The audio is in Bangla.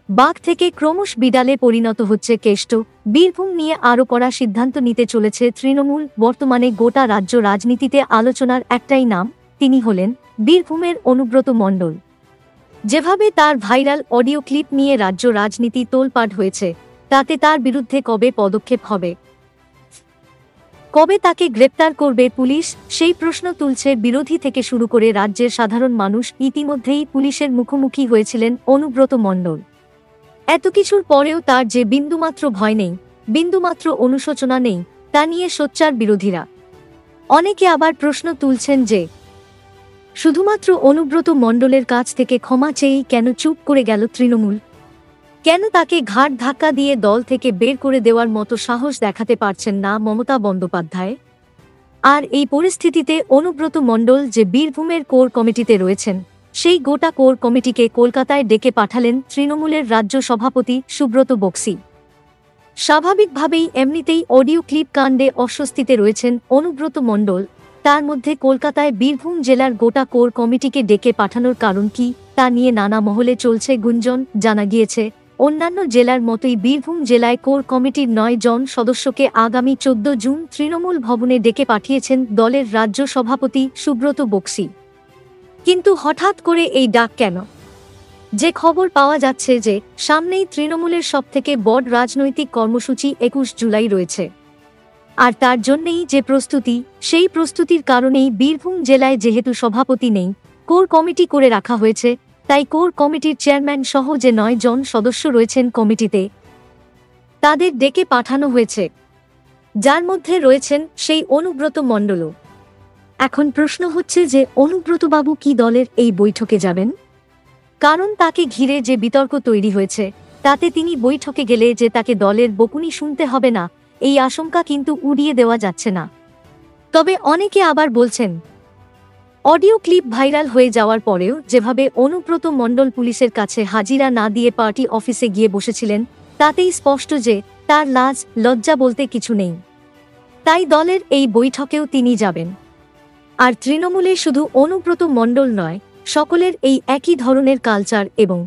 বাঘ থেকে ক্রমশ বিড়ালে পরিণত হচ্ছে কেষ্ট। বীরভূম নিয়ে আরও কড়া সিদ্ধান্ত নিতে চলেছে তৃণমূল। বর্তমানে গোটা রাজ্য রাজনীতিতে আলোচনার একটাই নাম, তিনি হলেন বীরভূমের অনুব্রত মণ্ডল। যেভাবে তার ভাইরাল অডিও ক্লিপ নিয়ে রাজ্য রাজনীতি তোলপাড় হয়েছে, তাতে তার বিরুদ্ধে কবে পদক্ষেপ হবে, কবে তাকে গ্রেপ্তার করবে পুলিশ, সেই প্রশ্ন তুলছে বিরোধী থেকে শুরু করে রাজ্যের সাধারণ মানুষ। ইতিমধ্যেই পুলিশের মুখোমুখি হয়েছিলেন অনুব্রত মণ্ডল। এত কিছুর পরেও তার যে বিন্দুমাত্র ভয় নেই, বিন্দুমাত্র অনুশোচনা নেই, তা নিয়ে সোচ্চার বিরোধীরা। অনেকে আবার প্রশ্ন তুলছেন যে শুধুমাত্র অনুব্রত মণ্ডলের কাছ থেকে ক্ষমা চেয়েই কেন চুপ করে গেল তৃণমূল? কেন তাকে ঘাড় ধাক্কা দিয়ে দল থেকে বের করে দেওয়ার মতো সাহস দেখাতে পারছেন না মমতা বন্দ্যোপাধ্যায়? আর এই পরিস্থিতিতে অনুব্রত মণ্ডল যে বীরভূমের কোর কমিটিতে রয়েছেন, সেই গোটা কোর কমিটিকে কলকাতায় ডেকে পাঠালেন তৃণমূলের রাজ্য সভাপতি সুব্রত বক্সি। স্বাভাবিকভাবেই এমনিতেই অডিও ক্লিপ কাণ্ডে অস্বস্তিতে রয়েছেন অনুব্রত মণ্ডল। তার মধ্যে কলকাতায় বীরভূম জেলার গোটা কোর কমিটিকে ডেকে পাঠানোর কারণ কি, তা নিয়ে নানা মহলে চলছে গুঞ্জন। জানা গিয়েছে, অন্যান্য জেলার মতোই বীরভূম জেলায় কোর কমিটির ৯ জন সদস্যকে আগামী ১৪ জুন তৃণমূল ভবনে ডেকে পাঠিয়েছেন দলের রাজ্য সভাপতি সুব্রত বক্সি। কিন্তু হঠাৎ করে এই ডাক কেন? যে খবর পাওয়া যাচ্ছে যে সামনেই তৃণমূলের সবথেকে বড় রাজনৈতিক কর্মসূচি ২১ জুলাই রয়েছে, আর তার জন্যেই যে প্রস্তুতি, সেই প্রস্তুতির কারণেই বীরভূম জেলায় যেহেতু সভাপতি নেই, কোর কমিটি করে রাখা হয়েছে। তাই কোর কমিটির চেয়ারম্যান সহ যে ৯ জন সদস্য রয়েছেন কমিটিতে, তাদের ডেকে পাঠানো হয়েছে, যার মধ্যে রয়েছেন সেই অনুব্রত মণ্ডলও। এখন প্রশ্ন হচ্ছে যে অনুব্রতবাবু কি দলের এই বৈঠকে যাবেন? কারণ তাকে ঘিরে যে বিতর্ক তৈরি হয়েছে, তাতে তিনি বৈঠকে গেলে যে তাকে দলের বকুনি শুনতে হবে না, এই আশঙ্কা কিন্তু উড়িয়ে দেওয়া যাচ্ছে না। তবে অনেকে আবার বলছেন, অডিও ক্লিপ ভাইরাল হয়ে যাওয়ার পরেও যেভাবে অনুব্রত মণ্ডল পুলিশের কাছে হাজিরা না দিয়ে পার্টি অফিসে গিয়ে বসেছিলেন, তাতেই স্পষ্ট যে তার লাজ লজ্জা বলতে কিছু নেই। তাই দলের এই বৈঠকেও তিনি যাবেন। আর তৃণমূলে শুধু অনুব্রত মণ্ডল নয়, সকলের এই একই ধরনের কালচার এবং